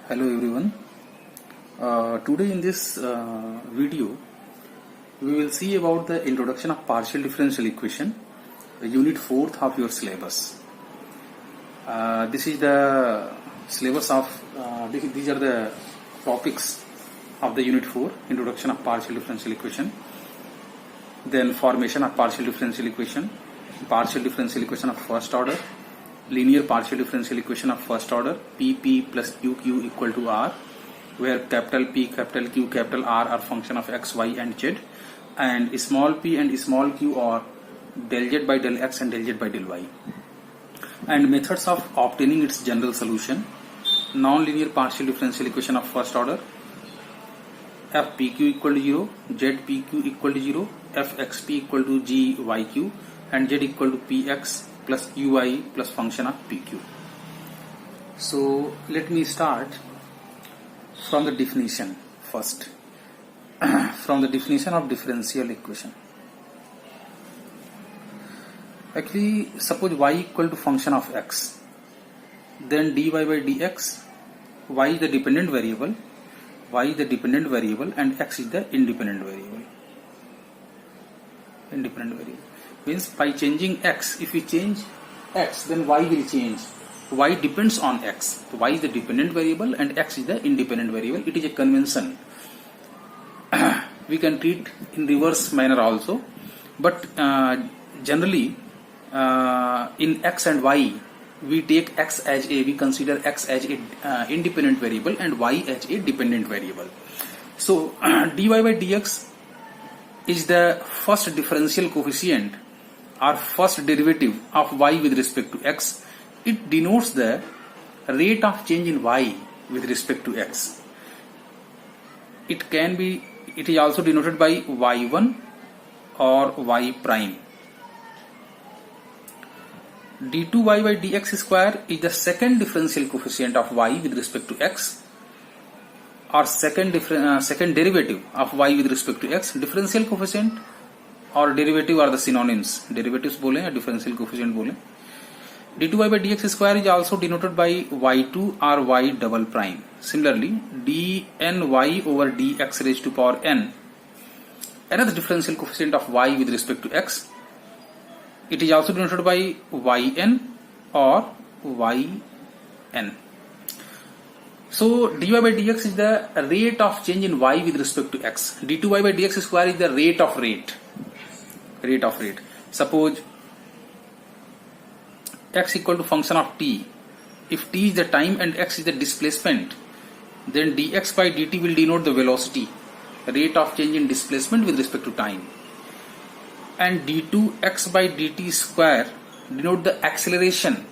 Hello everyone. Today in this video we will see about the introduction of partial differential equation, unit 4th of your syllabus. This is the syllabus of these are the topics of the unit 4, introduction of partial differential equation, then formation of partial differential equation of first order, linear partial differential equation of first order, PP plus QQ equal to R, where capital P, capital Q, capital R are function of X, Y and Z, and small p and small q are del Z by del X and del Z by del Y, and methods of obtaining its general solution. Non-linear partial differential equation of first order, FPQ equal to 0, ZPQ equal to 0, FXP equal to GYQ, and Z equal to PX plus UI plus function of PQ. So let me start from the definition first. From the definition of differential equation. Actually, suppose y equal to function of x, then dy by dx, y is the dependent variable, and x is the independent variable. Means by changing x, if we change x, then y will change. Y depends on x. Y is the dependent variable and x is the independent variable. It is a convention. We can treat in reverse manner also, but generally in x and y we take x as we consider x as a independent variable and y as a dependent variable. So dy by dx is the first differential coefficient or first derivative of y with respect to x. It denotes the rate of change in y with respect to x. It is also denoted by y1 or y prime. d2y by dx square is the second differential coefficient of y with respect to x, or second derivative of y with respect to x. Differential coefficient और derivative are the synonyms. Derivatives बोले या differential coefficient बोले. d2y by dx square is also denoted by y2 or y double prime. Similarly, dny over dx raised to power n, another differential coefficient of y with respect to x. It is also denoted by yn or yn. So dy by dx is the rate of change in y with respect to x. d2y by dx square is the rate of rate. Suppose x equal to function of t. If t is the time and x is the displacement, then dx by dt will denote the velocity, rate of change in displacement with respect to time, and d2x by dt square denote the acceleration,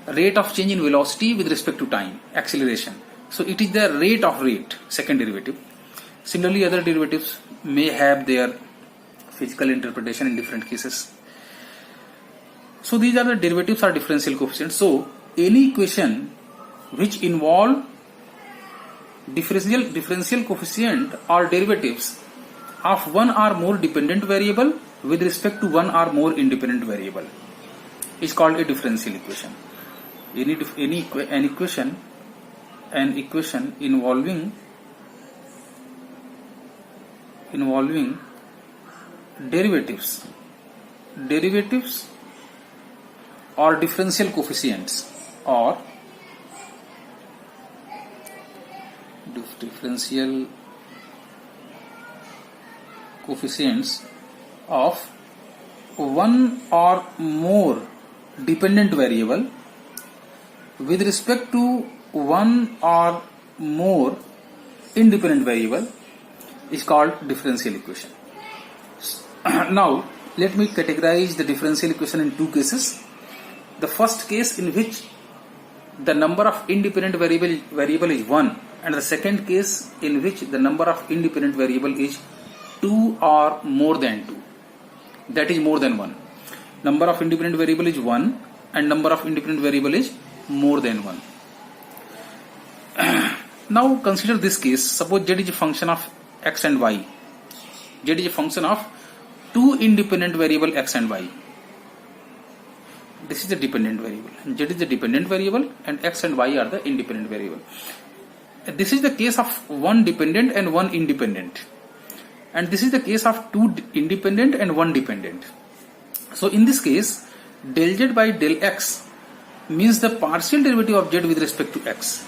rate of change in velocity with respect to time, acceleration. So it is the rate of rate, second derivative. Similarly, other derivatives may have their physical interpretation in different cases. So these are the derivatives or differential coefficients. So any equation which involve differential coefficient or derivatives of one or more dependent variable with respect to one or more independent variable is called a differential equation. An equation involving derivatives or differential coefficients or differential coefficients of one or more dependent variable with respect to one or more independent variable is called differential equation. Now let me categorize the differential equation in two cases. The first case in which the number of independent variable is 1, and the second case in which the number of independent variable is 2 or more than 2, that is more than 1. Number of independent variable is 1 and number of independent variable is more than 1. Now consider this case. Suppose z is a function of x and y. Z is a function of two independent variable x and y. this is the dependent variable. Z is the dependent variable and x and y are the independent variable. This is the case of one dependent and one independent. And this is the case of two independent and one dependent. So in this case, del z by del x means the partial derivative of z with respect to x.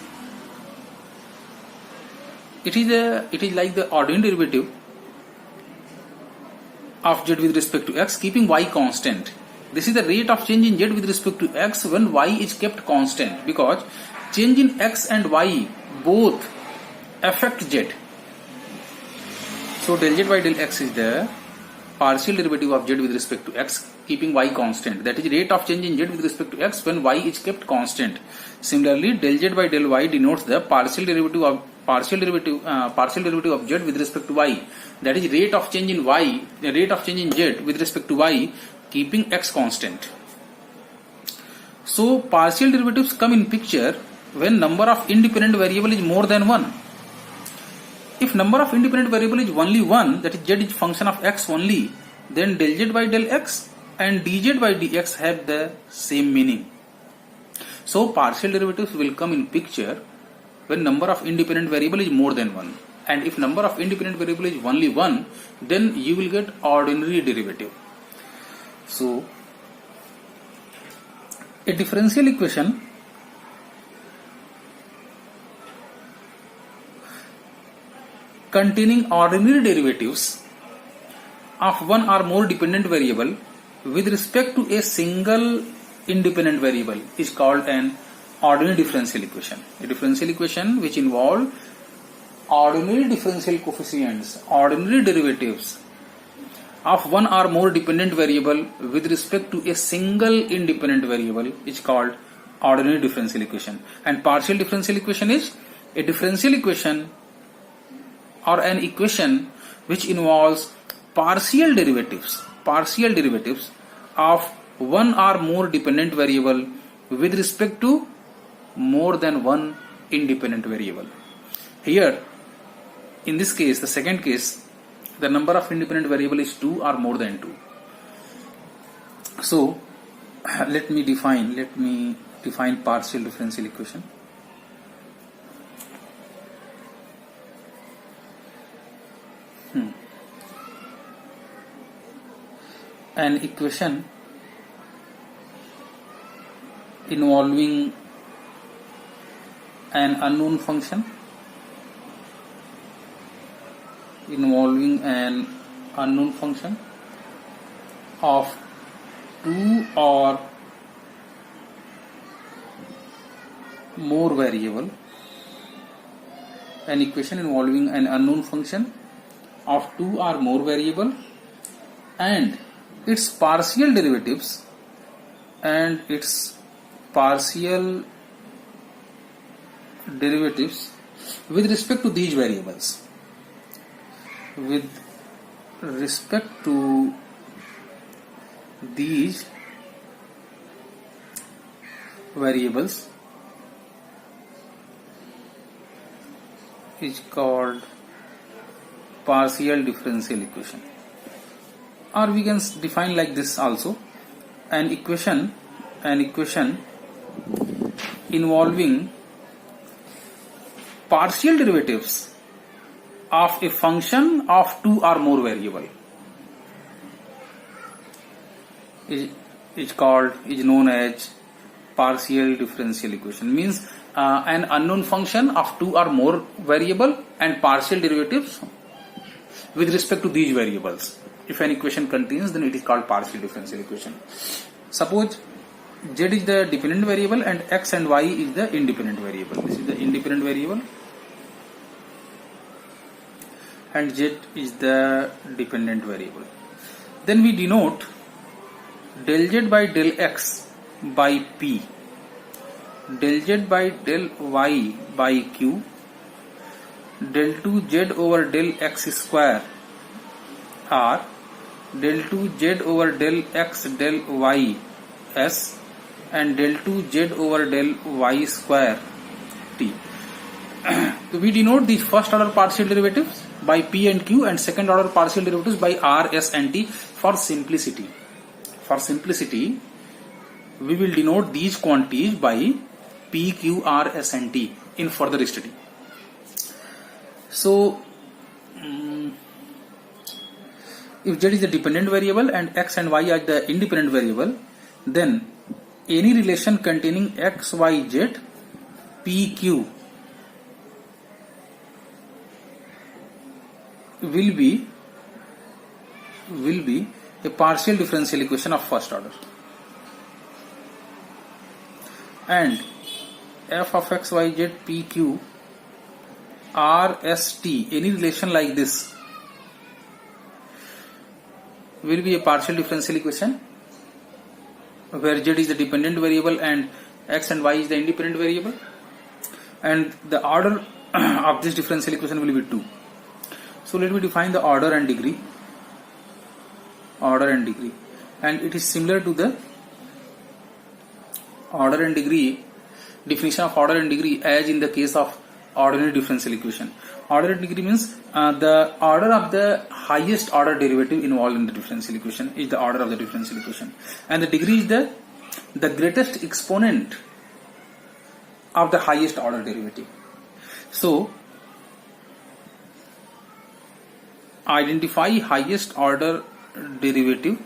It is like the ordinary derivative of z with respect to x keeping y constant. This is the rate of change in z with respect to x when y is kept constant, because change in x and y both affect z. So del z by del x is the partial derivative of z with respect to x keeping y constant. That is rate of change in z with respect to x when y is kept constant. Similarly, del z by del y denotes the partial derivative of z with respect to y. That is rate of change in z with respect to y keeping x constant. So partial derivatives come in picture when number of independent variable is more than 1. If number of independent variable is only 1, that is z is function of x only, then del z by del x and dz by dx have the same meaning. So partial derivatives will come in picture when number of independent variable is more than 1. And if number of independent variable is only 1, then you will get ordinary derivative. So a differential equation containing ordinary derivatives of one or more dependent variable with respect to a single independent variable is called an ordinary differential equation. A differential equation which involves ordinary differential coefficients, ordinary derivatives of one or more dependent variable with respect to a single independent variable is called ordinary differential equation. And partial differential equation is a differential equation or an equation which involves partial derivatives of one or more dependent variable with respect to more than one independent variable. Here, in this case, the second case, the number of independent variable is 2 or more than 2. So, let me define partial differential equation. An equation involving an unknown function of two or more variable, an equation involving an unknown function of two or more variable and its partial derivatives with respect to these variables. With respect to these variables is called partial differential equation. Or we can define like this also: an equation involving partial derivatives of a function of two or more variable is known as partial differential equation. Means an unknown function of two or more variable and partial derivatives with respect to these variables. If an equation contains, then it is called partial differential equation. Suppose z is the dependent variable and x and y is the independent variable. This is the independent variable and z is the dependent variable. Then we denote del z by del x by p, del z by del y by q, del 2z over del x square r, del 2z over del x del y s, and del 2z over del y square t. So we denote these first order partial derivatives by p and q and second order partial derivatives by r, s and t for simplicity. For simplicity, we will denote these quantities by P, Q, R, S and T in further study. So if Z is the dependent variable and X and Y are the independent variable, then any relation containing X, Y, Z, P, Q will be a partial differential equation of first order. And f of x, y, z, p, q, r, s, t, any relation like this will be a partial differential equation where z is the dependent variable and x and y is the independent variable, and the order of this differential equation will be 2. So let me define the order and degree, and it is similar to the order and degree definition of order and degree as in the case of ordinary differential equation. Order and degree means the order of the highest order derivative involved in the differential equation is the order of the differential equation, and the degree is the greatest exponent of the highest order derivative. So identify highest order derivative.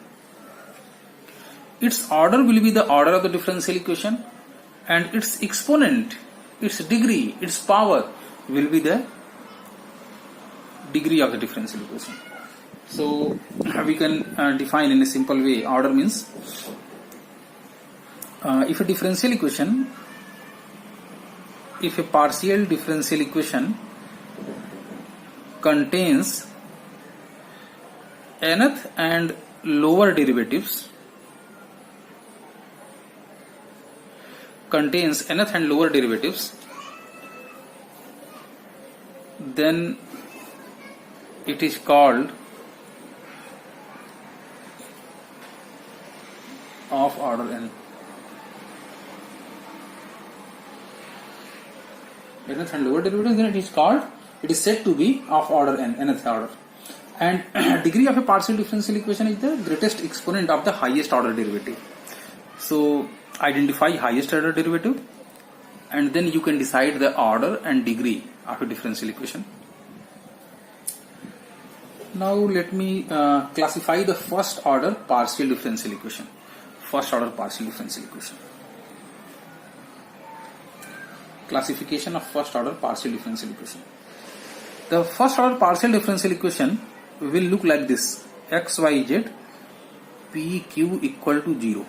Its order will be the order of the differential equation, and its exponent, its degree, its power will be the degree of the differential equation. So we can define in a simple way. Order means if a partial differential equation contains nth and lower derivatives, then it is called of order n. Nth and lower derivatives, then it is said to be of order n, nth order. And degree of a partial differential equation is the greatest exponent of the highest order derivative. So identify highest order derivative, and then you can decide the order and degree of a differential equation. Now let me classify the first order partial differential equation. Classification of first order partial differential equation. The first order partial differential equation will look like this: x, y, z, p, q equal to 0.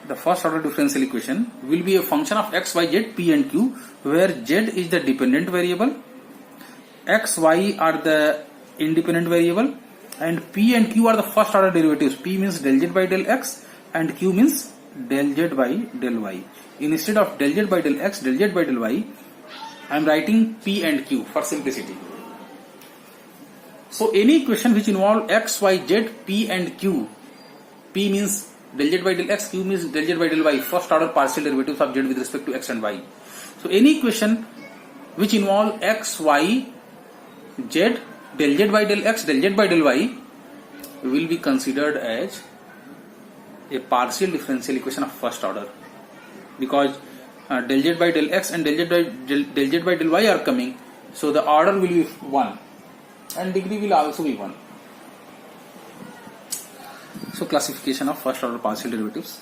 The first order differential equation will be a function of x, y, z, p and q, where z is the dependent variable, x, y are the independent variable, and p and q are the first order derivatives. P means del z by del x and q means del z by del y. Instead of del z by del x, del z by del y, I am writing p and q for simplicity. So any equation which involve x, y, z, p and q, p means del z by del x, q means del z by del y, first order partial derivatives of z with respect to x and y. So any equation which involve x, y, z, del z by del x, del z by del y will be considered as a partial differential equation of first order, because del z by del x and del z by del y are coming, so the order will be 1 and degree will also be 1. So classification of first order partial derivatives.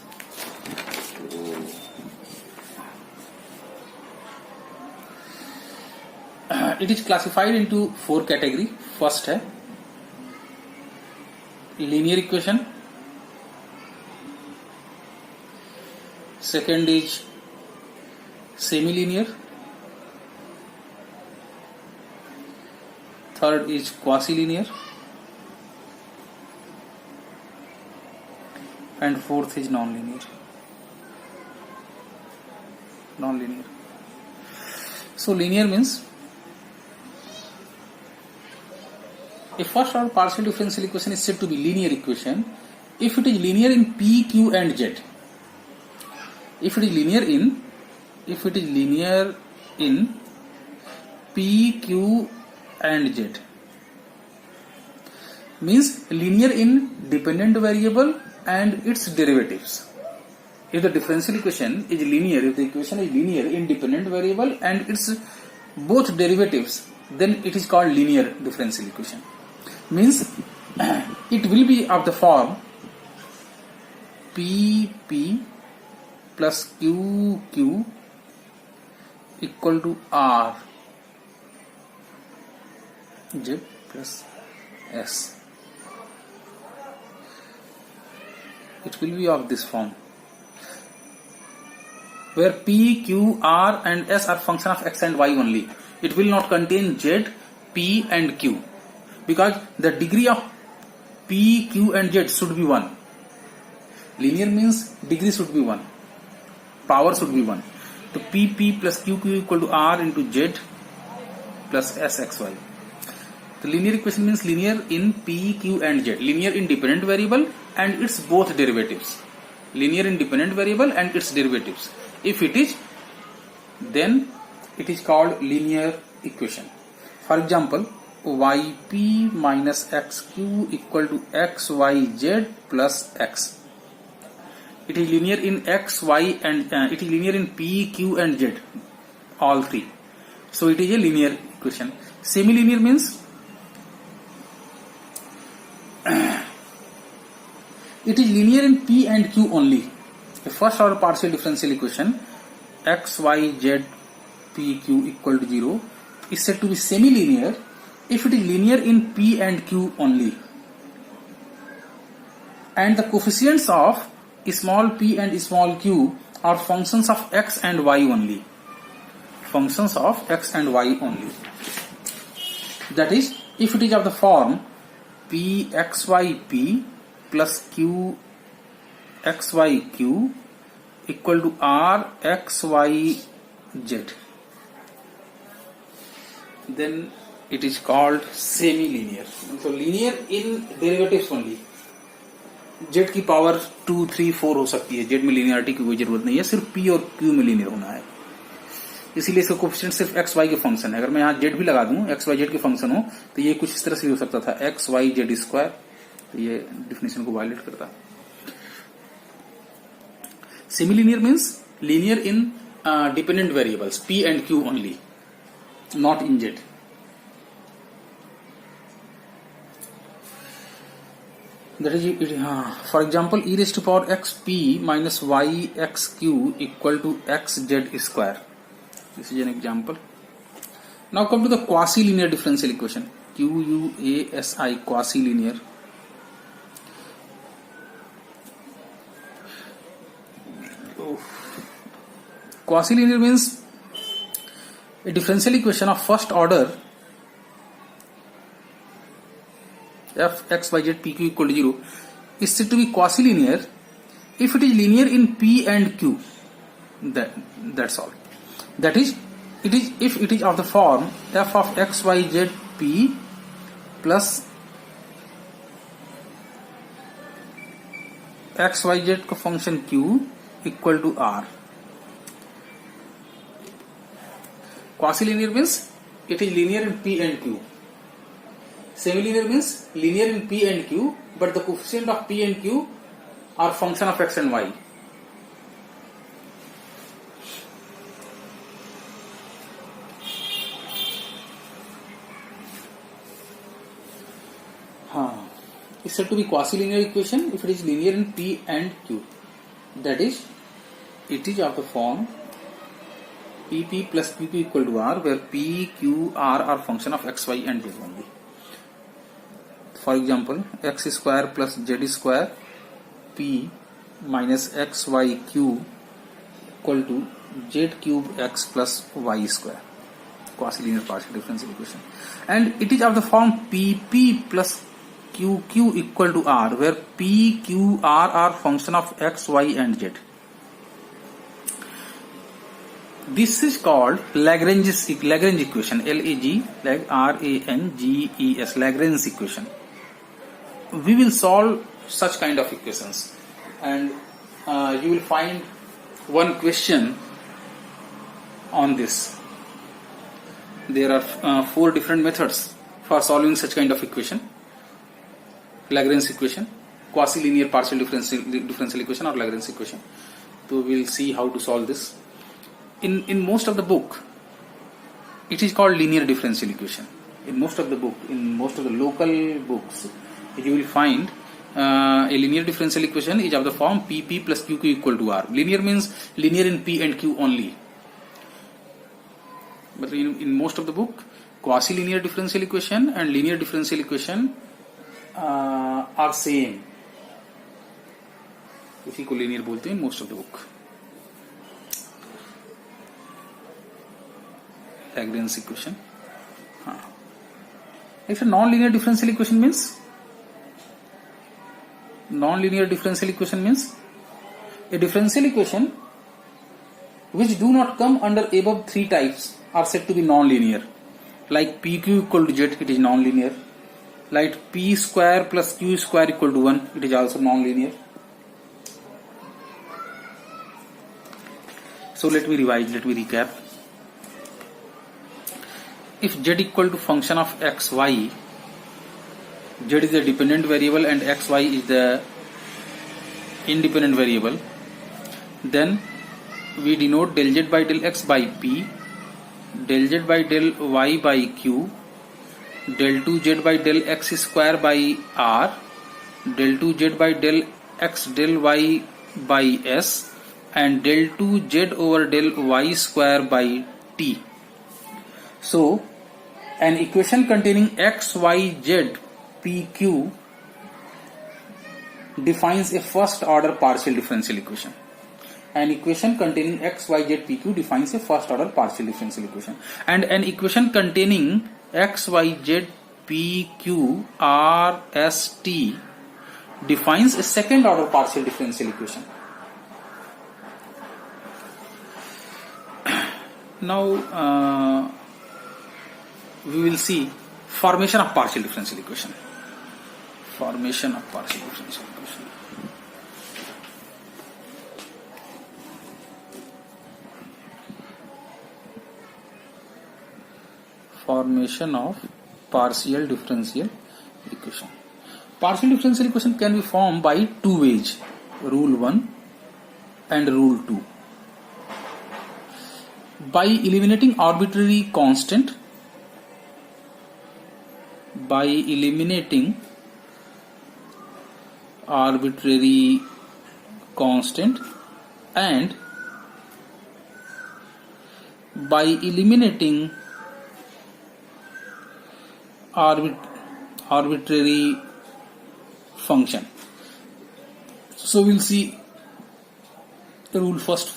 It is classified into 4 categories. First है linear equation, second is semi-linear, third is quasi-linear, and fourth is non-linear. So linear means a first order partial differential equation is said to be linear equation if it is linear in p, q and z. If it is linear in p, q and z, means linear in dependent variable and its derivatives. If the differential equation is linear, if the equation is linear, independent variable and its both derivatives, then it is called linear differential equation. Means it will be of the form PP plus QQ equal to R Z plus S. It will be of this form, where P, Q, R and S are function of X and Y only. It will not contain Z, P and Q, because the degree of P, Q and Z should be 1. Linear means degree should be 1, power should be 1. So PP plus QQ equal to R into Z plus SXY. The linear equation means linear in P, Q and Z. Linear in dependent variable and its both derivatives. Linear in dependent variable and its derivatives. If it is, then it is called linear equation. For example, yp minus xq equal to xyz plus x. It is linear in x, y and it is linear in p, q and z, all three. So it is a linear equation. Semilinear means it is linear in p and q only. The first order partial differential equation x, y, z, p, q equal to 0 is said to be semi-linear if it is linear in p and q only, and the coefficients of small p and small q are functions of x and y only. Functions of x and y only. That is, if it is of the form p xyp plus q xyq equal to r xyz, then it is called semi-linear. So linear in derivatives only. z की power 2, 3, 4 हो सकती है. z में linearity की कोई जरूरत नहीं है, सिर्फ p और q में लिनियर होना है. इसीलिए इसका कोएफिशिएंट सिर्फ x y के फंक्शन है. अगर मैं यहाँ z भी लगा दूं, x y z के फंक्शन हो, तो ये कुछ इस तरह से हो सकता था x y z स्क्वायर. तो ये डिफिनेशन को वायलेट करता है. Semi-linear means linear in dependent variables p and q only, not in z. That is, for example, e raised to power xp minus y xq equal to xz square. This is an example. Now come to the quasi-linear differential equation. QUASI, quasi-linear. Quasi-linear means a differential equation of first order f x y z p q equal to 0 is said to be quasi-linear if it is linear in p and q. That's all. That is, it is if it is of the form f of x y z p plus x y z का function q equal to r. Quasi-linear means it is linear in p and q. Semi-linear means linear in p and q, but the coefficient of p and q are function of x and y. It's said to be quasi-linear equation if it is linear in p and q. That is, it is of the form pp plus qq equal to r, where p, q, r are function of x, y and z only. For example, x square plus z square p minus x y q equal to z cube x plus y square. Quasi-linear partial differential equation. And it is of the form pp plus qq equal to r, where p, q, r are function of x, y and z. This is called Lagrange equation. Lagranges, Lagrange equation. We will solve such kind of equations, and you will find one question on this. There are 4 different methods for solving such kind of equation, Lagrange equation. quasi linear partial differential equation or Lagrange equation. So we'll see how to solve this. In most of the book, it is called linear differential equation. In most of the local books, you will find a linear differential equation is of the form PP plus QQ equal to R. Linear means linear in P and Q only. But in most of the book, quasi linear differential equation and linear differential equation are same. इसी को linear बोलते हैं in most of the book. Lagrange equation. Next, non-linear differential equation means a differential equation which do not come under above three types are said to be non-linear. Like PQ equal to Z, it is non-linear. Like P square plus Q square equal to 1, it is also non-linear. So let me recap. If Z equal to function of x, y, Z is the dependent variable and x, y is the independent variable, then we denote del Z by del x by P, del Z by del y by Q, del 2Z by del x square by R, del 2Z by del x del y by S, and del 2Z over del y square by T. So, an equation containing x, y, z, p, q defines a first order partial differential equation. An equation containing x, y, z, p, q defines a first order partial differential equation. And an equation containing x, y, z, p, q, r, s, t defines a second order partial differential equation. Now, we will see formation of partial differential equation. Formation of partial differential equation. Formation of partial differential equation. Partial differential equation can be formed by two ways, rule 1 and rule 2. By eliminating arbitrary constant, and by eliminating arbitrary function. So we'll see the rule first.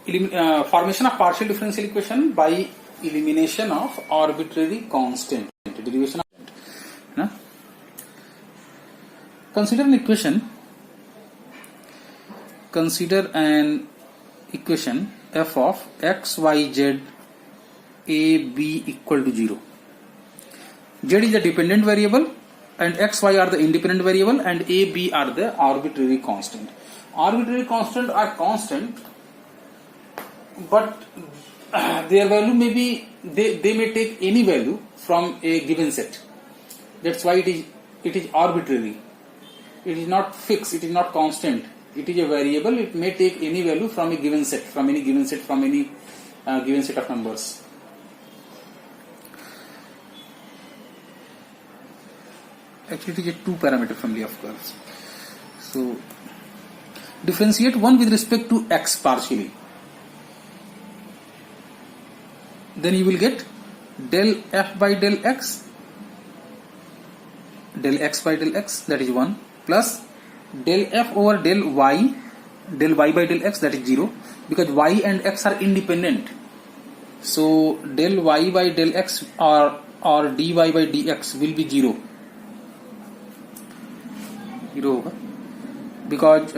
Formation of partial differential equation by elimination of arbitrary constant. Derivation of Consider an equation f of x, y, z, a, b equal to 0. Z is the dependent variable and x, y are the independent variable and a, b are the arbitrary constant. Arbitrary constant are constant, but their value may be, they may take any value from a given set. That's why it is arbitrary. It is not fixed, it is not constant. It is a variable, it may take any value from a given set, from any given set of numbers. Actually, it is a two-parameter family of curves. So, differentiate one with respect to x partially. Then you will get del f by del x by del x, that is 1, plus del f over del y by del x, that is 0, because y and x are independent. So del y by del x or dy by dx will be 0 होगा, because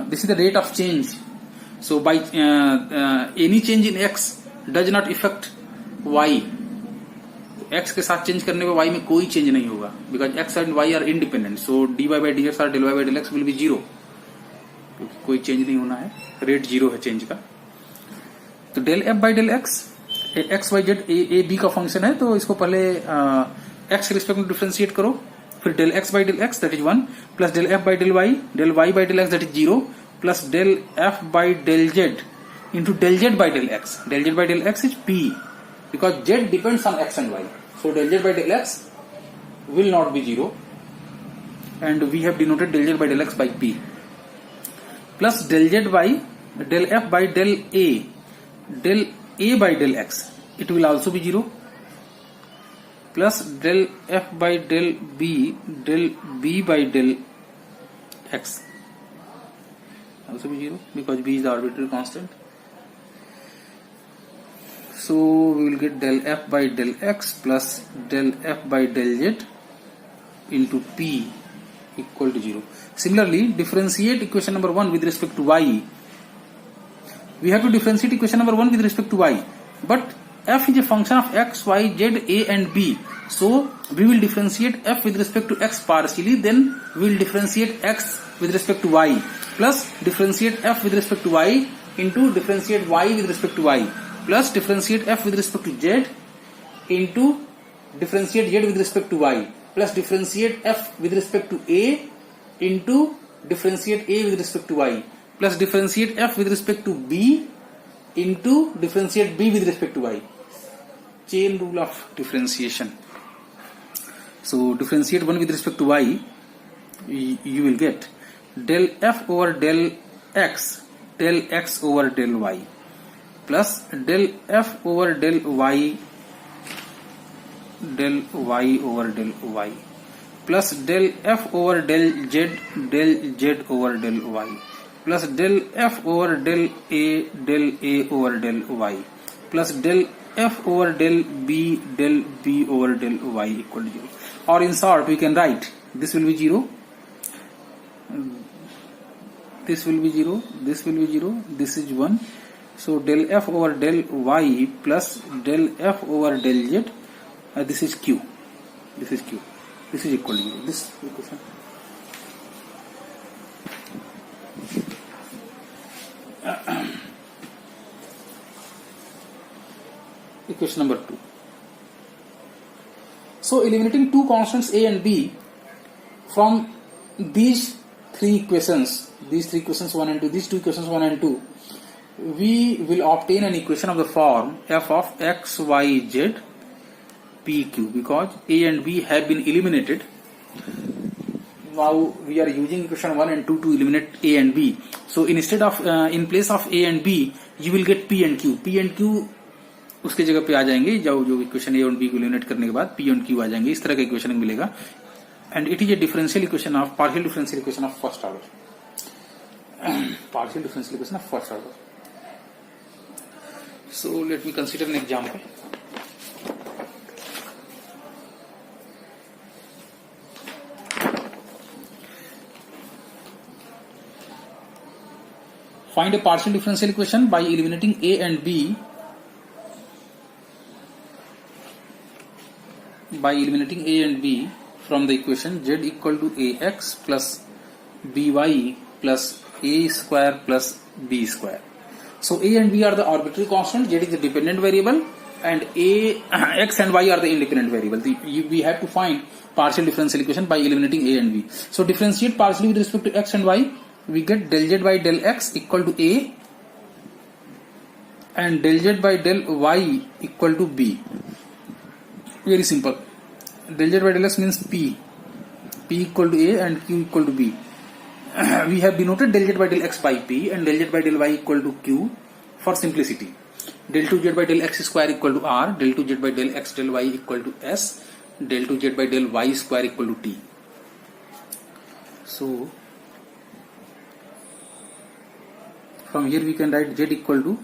this is the rate of change. So by any change in x does not affect y. x के साथ change करने पे y में कोई change नहीं होगा, because x and y are independent. So dy by dx or del y by del x will be 0, क्योंकि कोई चेंज नहीं होना है, रेट 0 है चेंज का. तो del f by del x, x y z a b का function है, तो इसको पहले x के रिस्पेक्ट में डिफरेंशिएट करो फिर del x by del x that is 1 plus del f by del y by del x that is 0 plus del f by del z into del z by del x. Del z by del x is p because z depends on x and y. So del z by del x will not be 0 and we have denoted del z by del x by p plus del z by del f by del a by del x. It will also be 0 plus del f by del b by del x also be 0 because b is the arbitrary constant. So we will get del f by del x plus del f by del z into p equal to 0. Similarly, differentiate equation number 1 with respect to y. We have to differentiate equation number 1 with respect to y, but f is a function of x, y, z, a and b. So we will differentiate f with respect to x partially, then we will differentiate x with respect to y plus differentiate f with respect to y into differentiate y with respect to y plus differentiate f with respect to z into differentiate z with respect to y plus differentiate f with respect to a into differentiate a with respect to y plus differentiate f with respect to b into differentiate b with respect to y. Chain rule of differentiation. So differentiate 1 with respect to y, you will get del f over del x over del y plus del f over del y over del y plus del f over del z over del y plus del f over del a over del y plus del f over del b over del y equal to 0. Or in short, we can write this will be 0, this will be 0, this will be 0, this is 1. So del f over del y plus del f over del z, this is q, this is q, this is equal to 0. This equation. Equation number 2. So eliminating two constants a and b from these three equations 1 and 2, these two equations 1 and 2, we will obtain an equation of the form f of x, y, z, p, q, because a and b have been eliminated. Now we are using equation 1 and 2 to eliminate a and b. So instead of in place of a and b, you will get p and q. P and q उसके जगह पे आ जाएंगे, जो equation ए और B को eliminate करने के बाद पी एंड क्यू आ जाएंगे. इस तरह का इक्वेशन मिलेगा and it is a differential equation of partial differential equation of first order. Partial differential equation of first order. So let me consider an example. Find a partial differential equation by eliminating a and b from the equation z equal to ax plus by plus a square plus b square. So a and b are the arbitrary constants, z is the dependent variable and x and y are the independent variable. We have to find partial differential equation by eliminating a and b. So differentiate partially with respect to x and y. We get del z by del x equal to a and del z by del y equal to b. Very simple. Del z by del x means p equal to a and q equal to b. We have denoted del z by del x by p and del z by del y equal to q for simplicity. Del 2z by del x square equal to r, del 2z by del x del y equal to s, del 2z by del y square equal to t. So from here we can write z equal to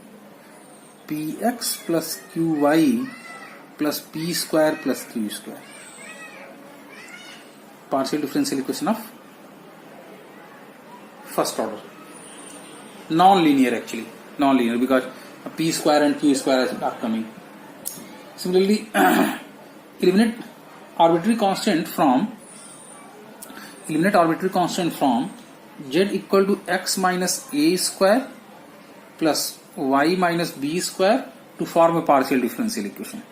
px plus qy plus p square plus q square. Partial differential equation of first order. Non-linear actually. Non-linear because p square and q square are coming. Similarly, eliminate arbitrary constant from z equal to x minus a square plus y minus b square to form a partial differential equation.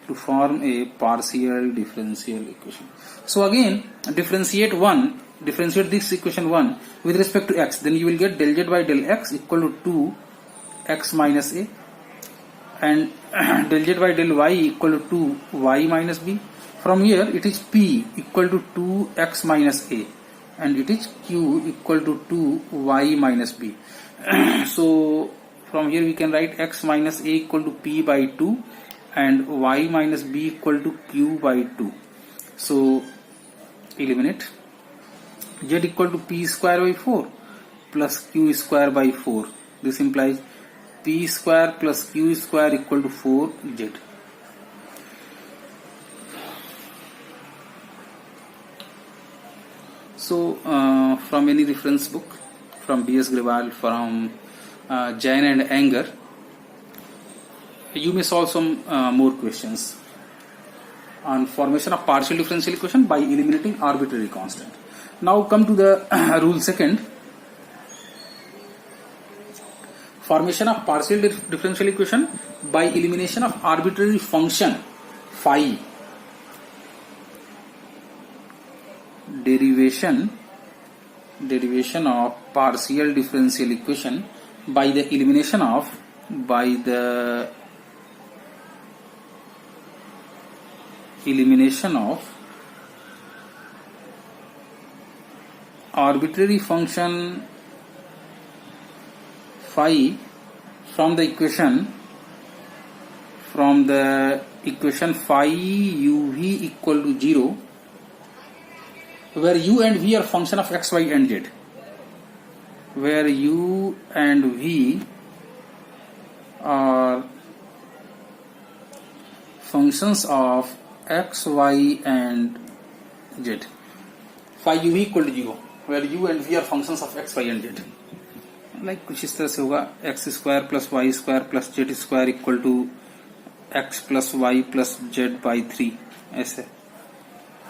to form a partial differential equation. So again, differentiate this equation 1 with respect to x, then you will get del z by del x equal to 2x minus a, and del z by del y equal to 2y minus b. From here it is p equal to 2x minus a, and it is q equal to 2y minus b. So from here we can write x minus a equal to p by 2 and y minus b equal to q by 2. So eliminate. Z equal to p square by 4 plus q square by 4. This implies p square plus q square equal to 4z. So from any reference book, from B.S. Grewal, from Jain and Anger, you may solve some more questions on formation of partial differential equation by eliminating arbitrary constant. Now come to the rule second. Formation of partial differential equation by elimination of arbitrary function phi. Derivation of partial differential equation by the elimination of arbitrary function phi from the equation phi uv equal to 0, where u and v are function of x, y and z. Where u and v are functions of x, y and z. Phi uv equal to 0, where u and v are functions of x, y and z. Like कुछ इस तरह से होगा, x square plus Y square plus Z square equal to x plus Y plus Z by 3. ऐसे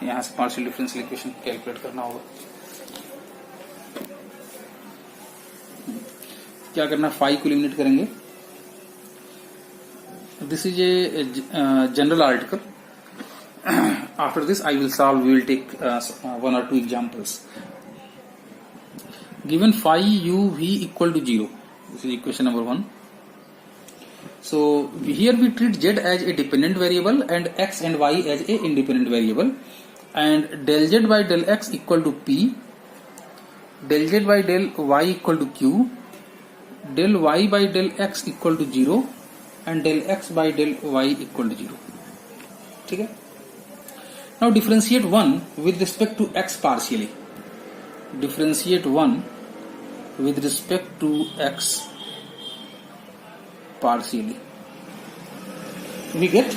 यहाँ से partial differential equation calculate करना होगा. क्या करना, फाई को एलिमिनेट करेंगे. This is a general article. After this I will solve, we will take one or two examples. Given phi u v equal to 0, this is equation number 1. So here we treat z as a dependent variable and x and y as a independent variable, and del z by del x equal to p, del z by del y equal to q, del y by del x equal to 0 and del x by del y equal to 0. ठीक है. Now differentiate 1 with respect to x partially. Differentiate 1 with respect to x partially. We get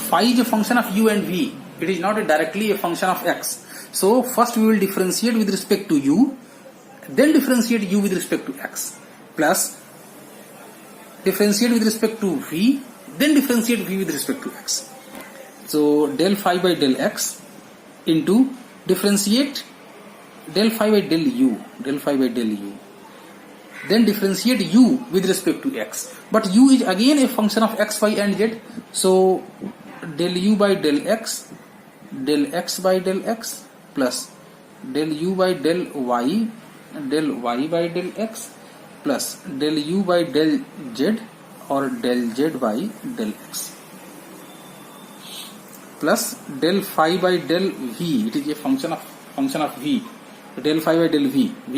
phi is a function of u and v. It is not directly a function of x. So first we will differentiate with respect to u, then differentiate u with respect to x, plus differentiate with respect to v, then differentiate v with respect to x. So del phi by del x into differentiate del phi by del u, then differentiate u with respect to x. But u is again a function of x, y and z. So del u by del x by del x plus del u by del y by del x plus del u by del z or del z by del x plus del phi by del v. It is a function of v. del phi by del v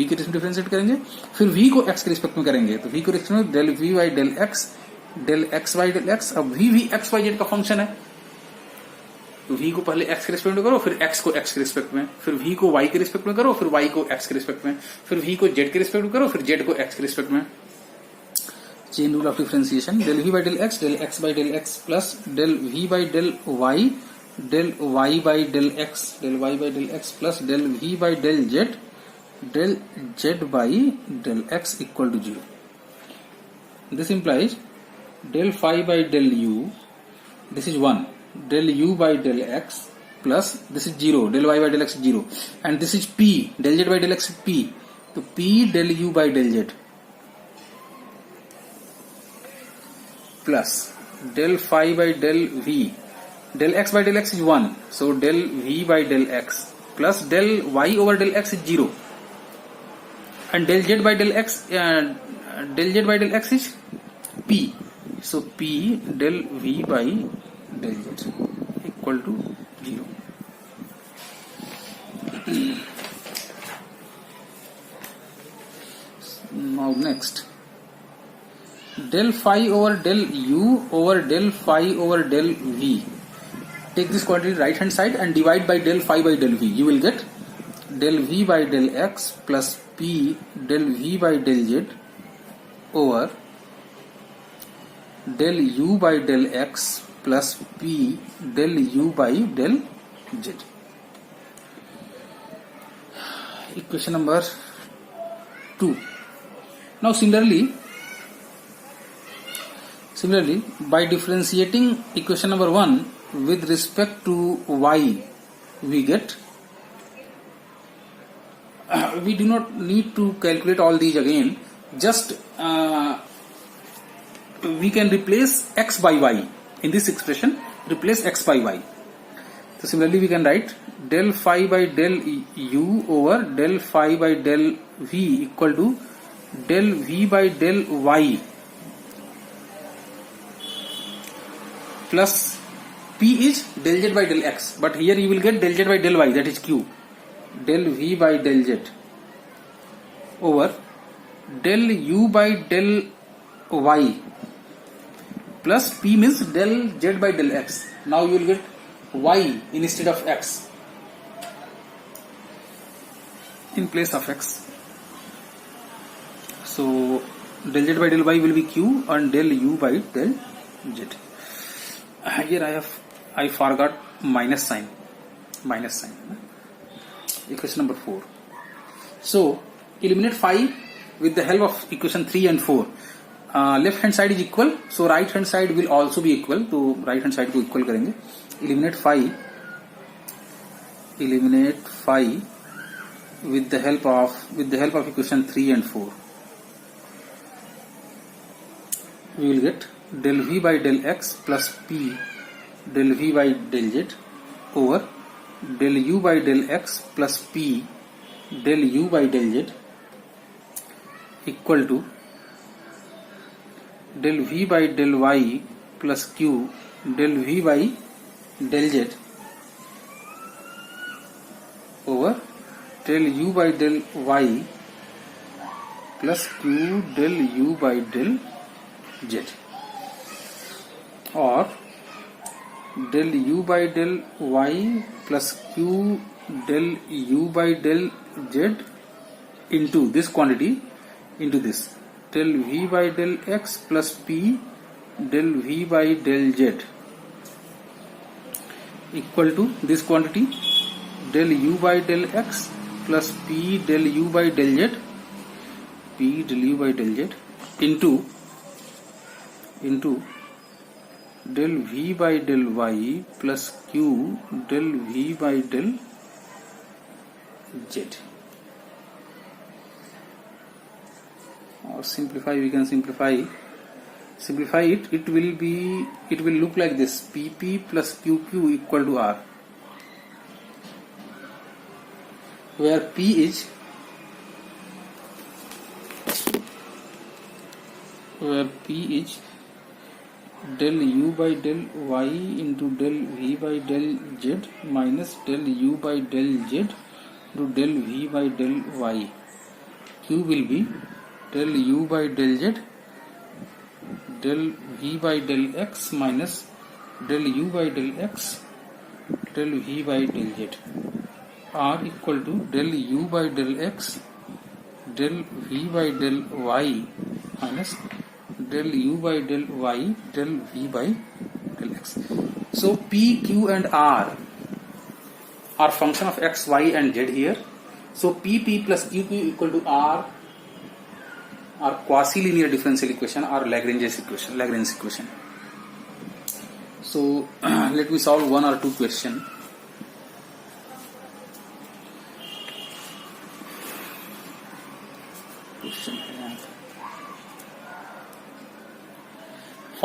के respect differentiate करेंगे, फिर v को x के respect में करेंगे, तो v को respect में del v by del x by del x. अब v x y z का फंक्शन है, तो v को पहले x के रिस्पेक्ट में करो, फिर x को x के रिस्पेक्ट में, फिर v को y के रिस्पेक्ट में करो, फिर y को x के रिस्पेक्ट में, फिर v को z के रिस्पेक्ट में करो, फिर z को x के रिस्पेक्ट में. Chain rule of differentiation. del v by del x by del x plus del v by del y by del x plus del v by del z by del x equal to 0. This implies del phi by del u, this is 1, del u by del x plus this is 0, del y by del x is 0, and this is p, del z by del x is p, so p del u by del z plus del phi by del v. Del x by del x is 1. So del v by del x plus del y over del x is 0. And del z by del x is p. So p del v by del z equal to 0. Now next, del phi over del u over del phi over del v. Take this quantity right hand side and divide by del phi by del v. You will get del v by del x plus p del v by del z over del u by del x plus p del u by del z. Equation number 2. Now similarly, by differentiating equation number 1 with respect to y, we get, we do not need to calculate all these again, just we can replace x by y. In this expression, replace x by y. So similarly we can write del phi by del u over del phi by del v equal to del v by del y plus p is del z by del x, but here you will get del z by del y, that is q, del v by del z over del u by del y plus p means del z by del x. Now you will get y instead of x in place of x. So del z by del y will be q and del u by del z. Here I forgot minus sign. Equation number 4. So eliminate phi with the help of equation 3 and 4. Left hand side is equal, so right hand side will also be equal. तो right hand side को equal करेंगे. Eliminate phi with the help of equation 3 and 4. We will get del v by del x plus p del v by del z over del u by del x plus p del u by del z equal to del v by del y plus q del v by del z over del u by del y plus q del u by del z, or del u by del y plus q del u by del z into this quantity into this del v by del x plus p del v by del z equal to this quantity del u by del x plus p del u by del z into del v by del y plus q del v by del z. Or simplify, we can simplify it. It will look like this: pp plus qq equal to r, where p is del u by del y into del v by del z minus del u by del z into del v by del y. Q will be del u by del z del v by del x minus del u by del x del v by del z, r equal to del u by del x del v by del y minus del u by del y del v by del x. So p, q and r are function of x, y and z here. So pp plus qq equal to r are quasi-linear differential equation or Lagrange equation. So let me solve one or two questions.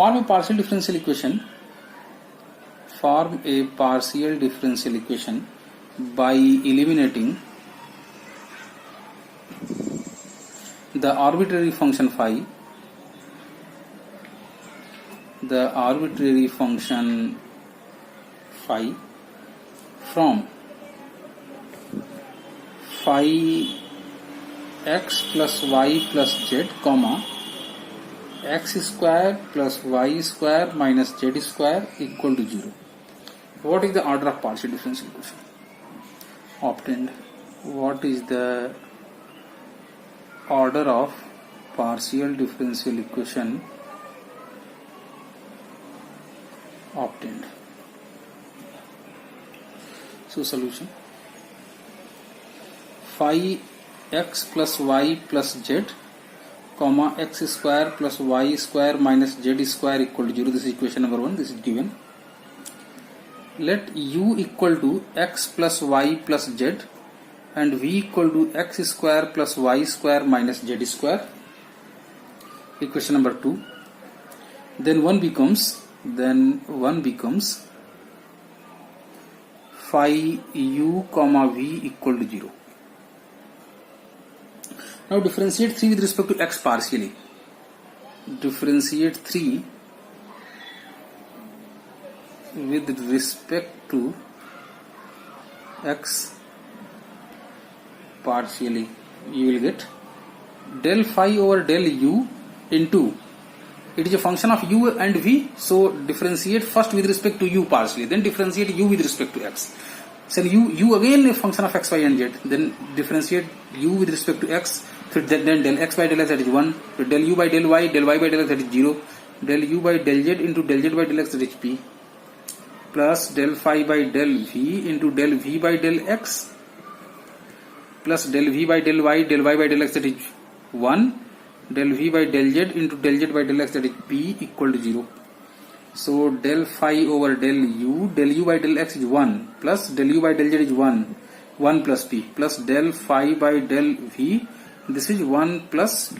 Form a partial differential equation. Form a partial differential equation by eliminating the arbitrary function phi, from phi x plus y plus z, comma x square plus y square minus z square equal to 0. What is the order of partial differential equation obtained? What is the order of partial differential equation obtained? So solution: phi x plus y plus z, comma x square plus y square minus z square equal to 0. This is equation number 1. This is given. Let u equal to x plus y plus z and v equal to x square plus y square minus z square. Equation number 2. Then one becomes phi u comma v equal to 0. Now differentiate 3 with respect to x partially. Differentiate 3 with respect to x partially. You will get del phi over del u into, it is a function of u and v, so differentiate first with respect to u partially, then differentiate u with respect to x. So u again a function of x, y and z, then differentiate u with respect to x, then del x by del x, that is 1, del u by del y by del x, that is 0, del u by del z into del z by del x, that is p, plus del phi by del v into del v by del x, plus del v by del y by del x, that is 1, del v by del z into del z by del x, that is p, equal to 0. So del phi over del u by del x is 1, plus del u by del z is 1 plus p, plus del phi by del v, this is 1 plus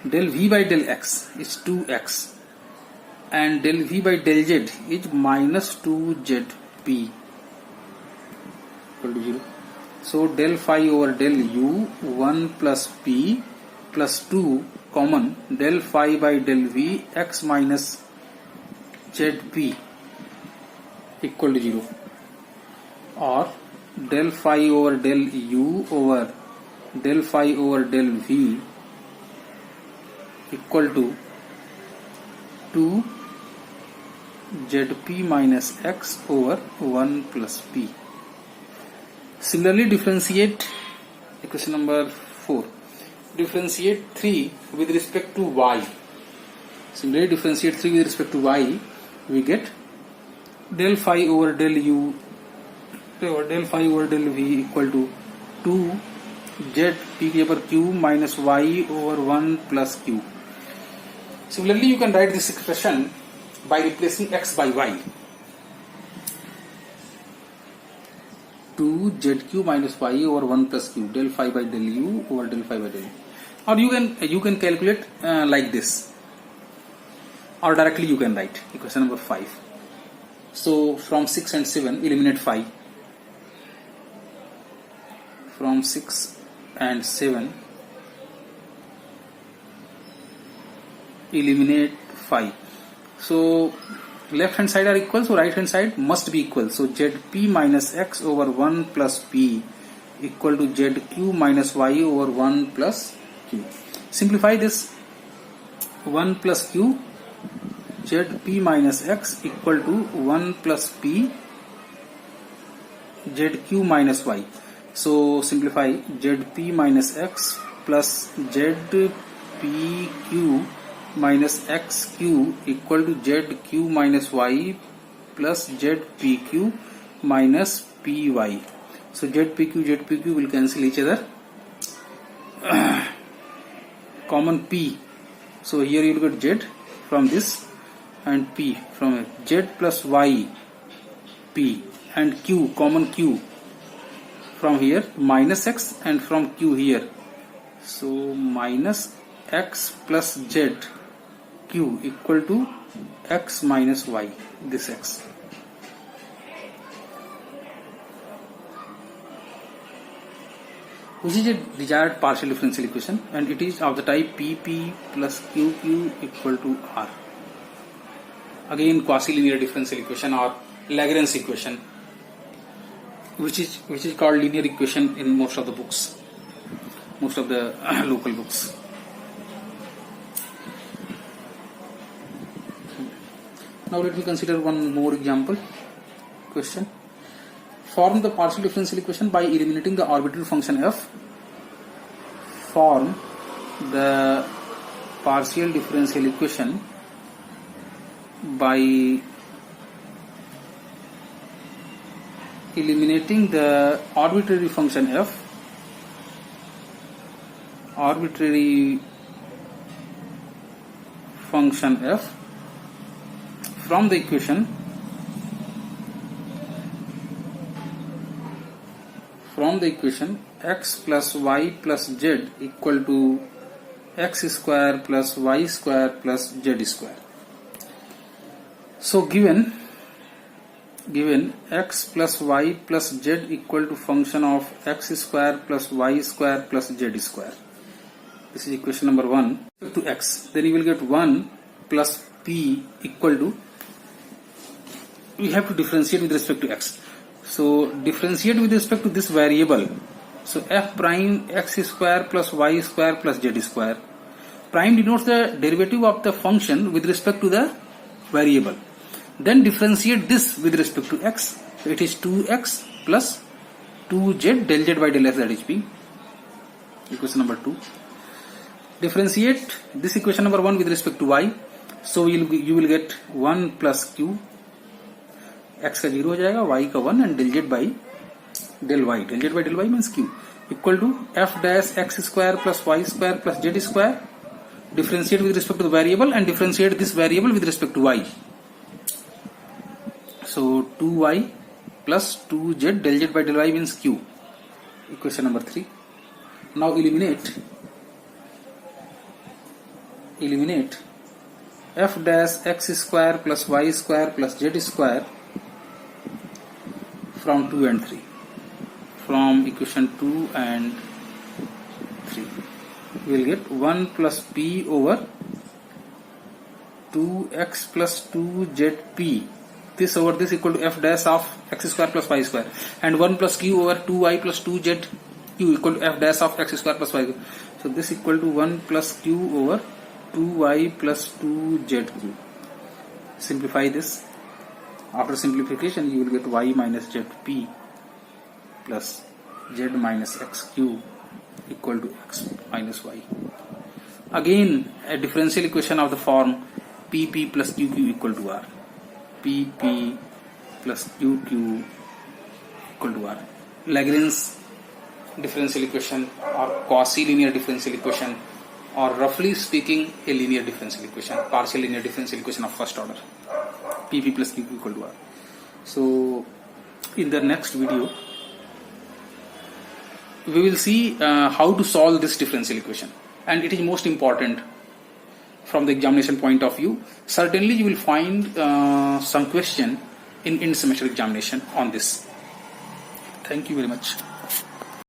del v by del x is 2x, and del v by del z is minus 2zp equal to 0. So del phi over del u 1 plus p plus 2 common, del phi by del v x minus zp equal to 0, or del phi over del u over del phi over del v equal to 2 zp minus x over 1 plus p. Similarly, differentiate equation number 4. Differentiate 3 with respect to y. Similarly, differentiate 3 with respect to y, we get del phi over del u or del phi over del v equal to 2 z p over q minus y over 1 plus q. Similarly, you can write this expression by replacing x by y. 2 zq minus y over 1 plus q, del phi by del u over del phi by del u. Or you can calculate like this, or directly you can write equation number 5. So from 6 and 7 eliminate phi. From 6 and 7 eliminate phi. So left hand side are equal, so right hand side must be equal. So zp minus x over 1 plus p equal to zq minus y over 1 plus q. Simplify this. 1 plus q, zp minus x equal to 1 plus p zq minus y. So simplify zp minus x plus zpq minus xq equal to zq minus y plus zpq minus py. So zpq will cancel each other. Common p. So here you will get z from this and p from it. Z plus y p and q, common q from here, minus x, and from q here. So minus x plus z q equal to x minus y, this x. Which is a desired partial differential equation, and it is of the type PP plus QQ equal to R. Again, quasi-linear differential equation or Lagrange equation, which is called linear equation in most of the books, most of the local books. Now let me consider one more example question. Form the partial differential equation by eliminating the arbitrary function f. Form the partial differential equation by eliminating the arbitrary function f. Arbitrary function f from the equation x plus y plus z equal to x square plus y square plus z square. So given x plus y plus z equal to function of x square plus y square plus z square. This is equation number 1 to x. Then you will get 1 plus p equal to, we have to differentiate with respect to x. So differentiate with respect to this variable. So f prime x square plus y square plus z square. Prime denotes the derivative of the function with respect to the variable. Then differentiate this with respect to x. So it is 2x plus 2z del z by del x, that is p. Equation number 2. Differentiate this equation number 1 with respect to y. So you will get 1 plus q. x का 0 हो जाएगा, y का 1 and del z by del y. Del z by del y means q equal to f dash x square plus y square plus z square. Differentiate with respect to the variable and differentiate this variable with respect to y. So 2y plus 2z del z by del y means q. Equation number 3. Now eliminate f dash x square plus y square plus z square from 2 and 3. From equation 2 and 3. We will get 1 plus p over 2x plus 2zp. This over this equal to f dash of x square plus y square. And 1 plus q over 2y plus 2zq equal to f dash of x square plus y square. So this equal to 1 plus q over 2y plus 2zq. Simplify this. After simplification, you will get y minus zp plus z minus xq equal to x minus y. Again, a differential equation of the form pp plus qq equal to r. pp plus qq equal to r. Lagrange differential equation or quasi-linear differential equation, or roughly speaking a linear differential equation, partial linear differential equation of first order. pp plus qq equal to r. So in the next video we will see how to solve this differential equation, and it is most important from the examination point of view. Certainly you will find some question in semester examination on this. Thank you very much.